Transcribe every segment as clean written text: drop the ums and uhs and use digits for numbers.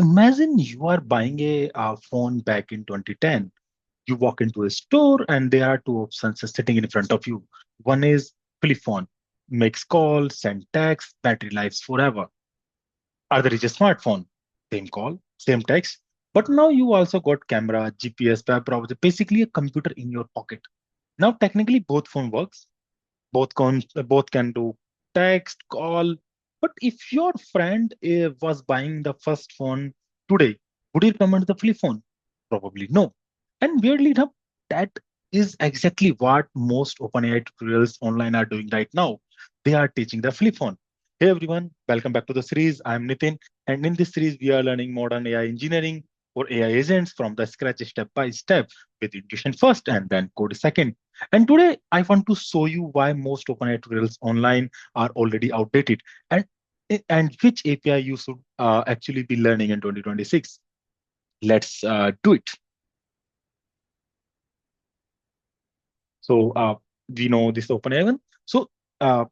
imagine you are buying a phone back in 2010. You walk into a store and there are two options sitting in front of you. One is flip phone, makes calls, send text, battery lives forever. Other is a smartphone, same call, same text. But now you also got camera, GPS, web browser, basically a computer in your pocket. Now technically both phone works, both can do text, call. But if your friend was buying the first phone today, would you recommend the flip phone? Probably no. And weirdly enough, that is exactly what most OpenAI tutorials online are doing right now. They are teaching the flip phone. Hey everyone, welcome back to the series. I'm Nitin, and in this series, we are learning modern AI engineering or AI agents from the scratch step by step with intuition first and then code second. And today I want to show you why most OpenAI tutorials online are already outdated and which API you should actually be learning in 2026. Let's do it. So we know this OpenAI one. So uh,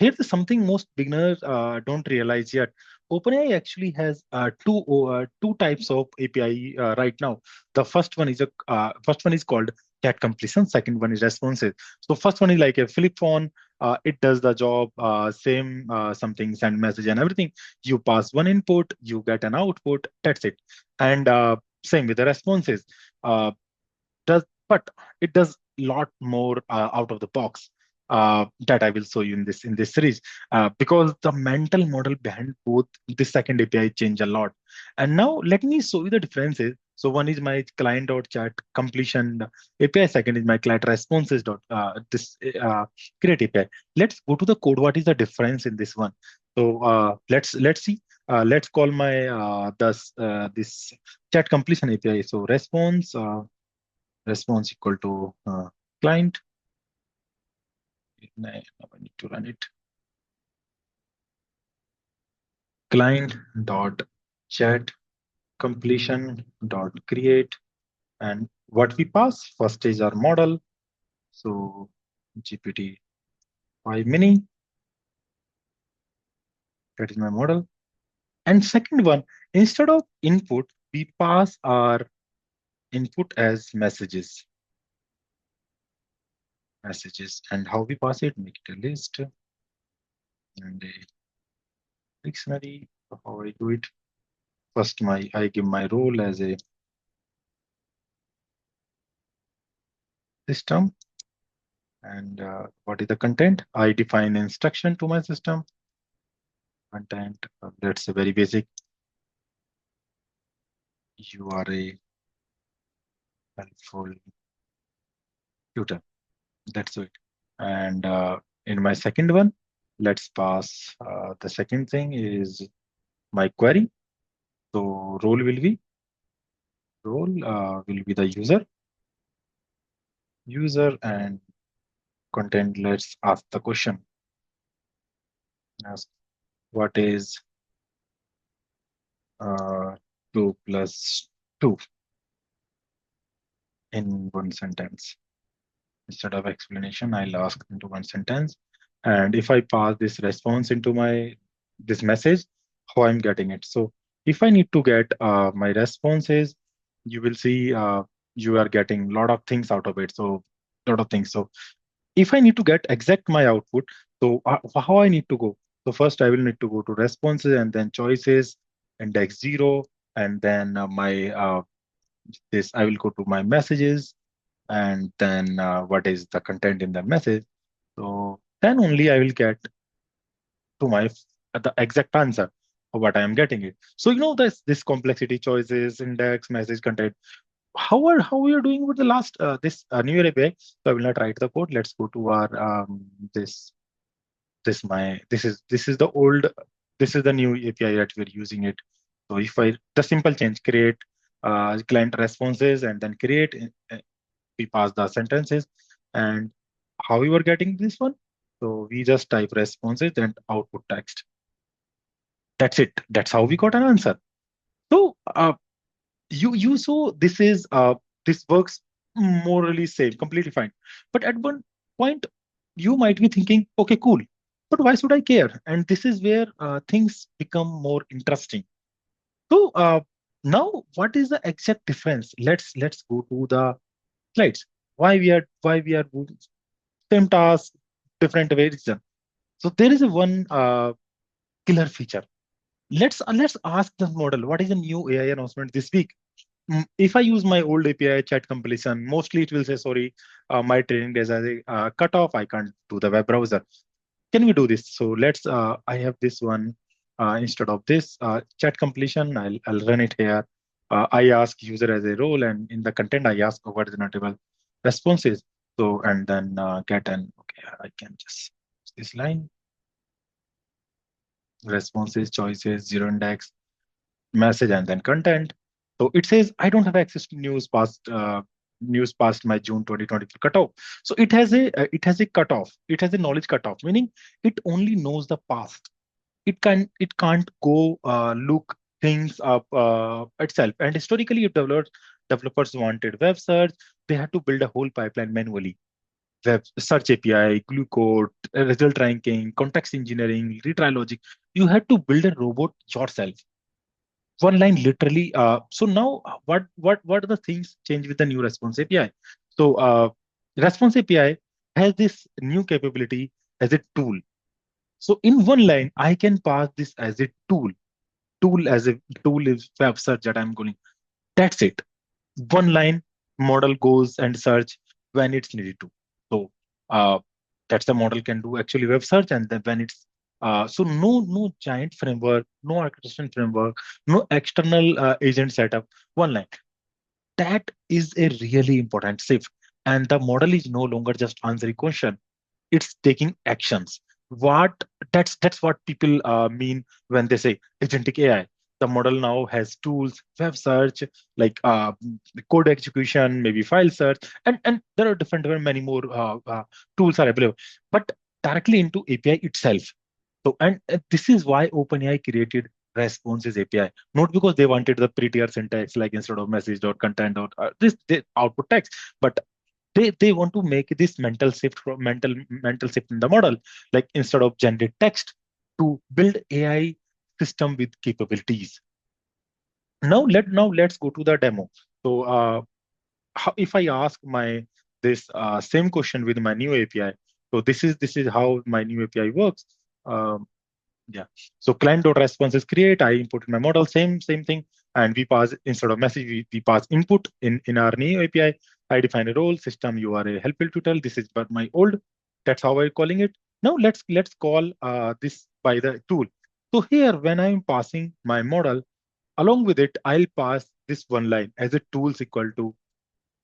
here's something most beginners don't realize yet. OpenAI actually has two types of API right now. The first one is called chat completion. Second one is responsive. So first one is like a flip phone. It does the job, same something, send message and everything. You pass one input, you get an output. That's it. And same with the responses. Uh, does but it does a lot more out of the box that I will show you in this series because the mental model behind both the second API change a lot. And now let me show you the differences. So one is my client.chat completion API. Second is my client responses dot this create API. Let's go to the code. What is the difference in this one? So let's see. Let's call my this chat completion API. So response equal to client. Now I need to run it. Client dot chat completion dot create, and what we pass first is our model. So GPT-5 mini, that is my model. And second one, instead of input, we pass our input as messages. And how we pass it? Make it a list and a dictionary. How I do it? First, I give my role as a system. And what is the content? I define instruction to my system. Content, that's a very basic. You are a helpful tutor. That's it. And in my second one, let's pass the second thing is my query. So role will be the user and content. Let's ask the question. Ask what is 2 plus 2 in one sentence. Instead of explanation, I'll ask into one sentence. And if I pass this response into this message, how I'm getting it. So if I need to get my responses, you will see you are getting a lot of things out of it. So lot of things. So if I need to get exact my output, so how I need to go? So first I will need to go to responses and then choices, index 0, and then my this I will go to my messages and then what is the content in the message. So then only I will get to the exact answer of what I am getting it. So this complexity choices, index, message, content. How we are doing with the last this new API. So I will not write the code. Let's go to our this is the old, this is the new API that we're using it. So if I the simple change create client responses and then create we pass the sentences. And how we were getting this one? So we just type responses and output text. That's it. That's how we got an answer. So you so this works morally same, completely fine. But at one point, you might be thinking, okay, cool, but why should I care? And this is where things become more interesting. So now, what is the exact difference? Let's go to the slides. Why we are doing same task, different ways. So there is a one killer feature. Let's ask the model what is the new AI announcement this week. If I use my old API chat completion, mostly it will say sorry, my training days are cut off. I can't do the web browser. Can we do this? So let's. I have this one instead of this chat completion. I'll run it here. I ask user as a role, and in the content I ask what is the notable responses. So and then get an okay. I can just use this line responses choices zero index message and then content. So it says I don't have access to news past my June 2023 cutoff. So it has a cutoff. It has a knowledge cutoff, meaning it only knows the past. It can't go look things up itself. And historically, if developers wanted web search, they had to build a whole pipeline manually. Web search API, glue code, result ranking, context engineering, retry logic. You had to build a robot yourself. One line literally. So now, what are the things change with the new Response API? So Response API has this new capability as a tool. So in one line, I can pass this as a tool. Tool as a tool is web search that I'm going. That's it. One line model goes and search when it's needed to. So uh, that's the model can do actually web search and then when it's so no giant framework, no orchestration framework, no external agent setup. One line. That is a really important shift. And the model is no longer just answering question, it's taking actions. What that's what people mean when they say agentic AI. The model now has tools, web search, like code execution, maybe file search, and there are different many more tools are available, but directly into API itself. So, and this is why OpenAI created Responses API, not because they wanted the prettier syntax, like instead of message dot content dot this they output text, but they want to make this mental shift in the model, like instead of generate text to build AI system with capabilities. Now let's go to the demo. So if I ask my this same question with my new API, so this is how my new API works. Um, yeah. So client.responses create, I input my model, same thing. And we pass instead of message, we pass input in our new API. I define a role, system URL, help tutorial. This is but my old. That's how I'm calling it. Now let's call this by the tool. So here, when I'm passing my model, along with it, I'll pass this one line as a tools equal to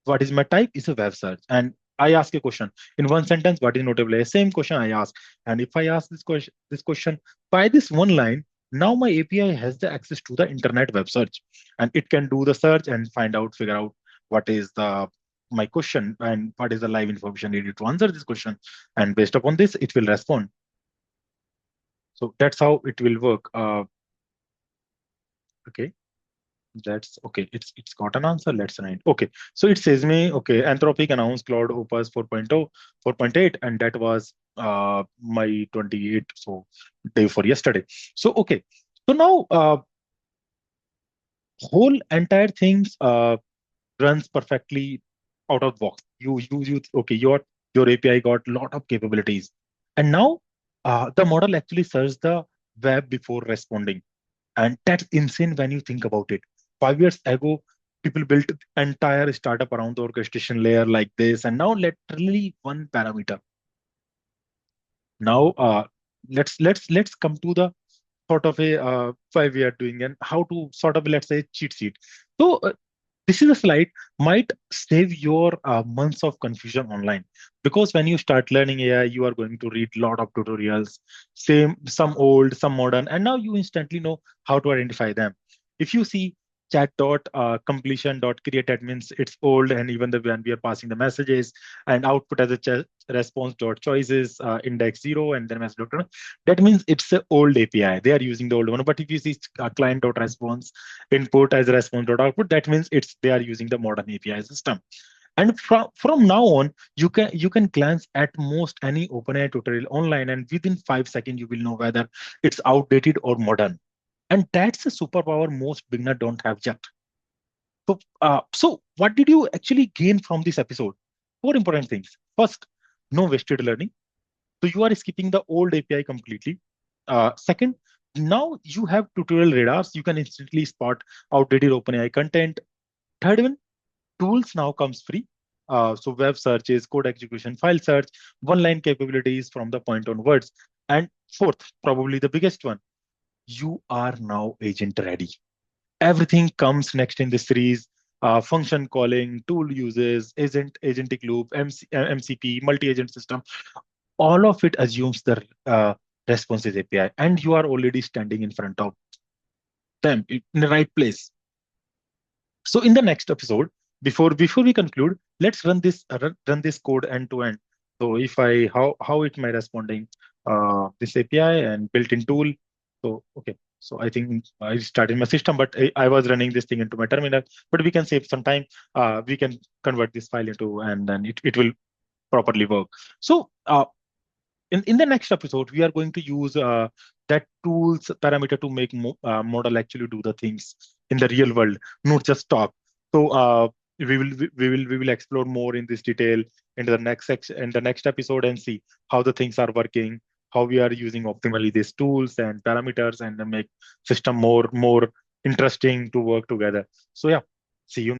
what is my type is a web search. And I ask a question in one sentence, what is notable? Same question I ask. And if I ask this question by this one line, now my API has the access to the internet web search. And it can do the search and figure out what is the my question and what is the live information needed to answer this question. And based upon this, it will respond. So that's how it will work. Okay. That's okay. It's got an answer. Let's write. Okay. So it says me, okay, Anthropic announced Cloud Opus 4.0, 4.8, and that was my 28th, so day for yesterday. So okay. So now whole entire things runs perfectly out of box. You okay, your API got lot of capabilities. And now the model actually searches the web before responding. And that's insane when you think about it. 5 years ago, people built entire startup around the orchestration layer like this, and now literally one parameter. Now, let's come to the sort of a why we are doing and how to sort of let's say cheat sheet. So this is a slide might save your months of confusion online, because when you start learning AI, you are going to read a lot of tutorials, some old, some modern, and now you instantly know how to identify them. If you see chat dot completion dot create, that means it's old, and even the when we are passing the messages and output as a response dot choices index zero and then message dot, that means it's an old API. They are using the old one. But if you see client dot response input as a response dot output, that means it's they are using the modern API system. And from now on, you can glance at most any OpenAI tutorial online, and within 5 seconds you will know whether it's outdated or modern. And that's a superpower most beginner don't have yet. So what did you actually gain from this episode? Four important things. First, no wasted learning. So you are skipping the old API completely. Second, now you have tutorial radars. You can instantly spot outdated OpenAI content. Third one, tools now comes free. So web searches, code execution, file search, one-line capabilities from the point onwards. And fourth, probably the biggest one, you are now agent ready. Everything comes next in this series. Function calling, tool uses, agentic loop, MCP, multi-agent system. All of it assumes the responses API, and you are already standing in front of them in the right place. So in the next episode, before we conclude, let's run this code end to end. So if I how it my responding this API and built-in tool. So okay, so I think I started my system, but I was running this thing into my terminal. But we can save some time. We can convert this file into, and then it will properly work. So in the next episode, we are going to use that tools parameter to make model actually do the things in the real world, not just talk. So we will explore more in this detail in the next section in the next episode and see how the things are working, how we are using optimally these tools and parameters and then make system more interesting to work together. So yeah, see you.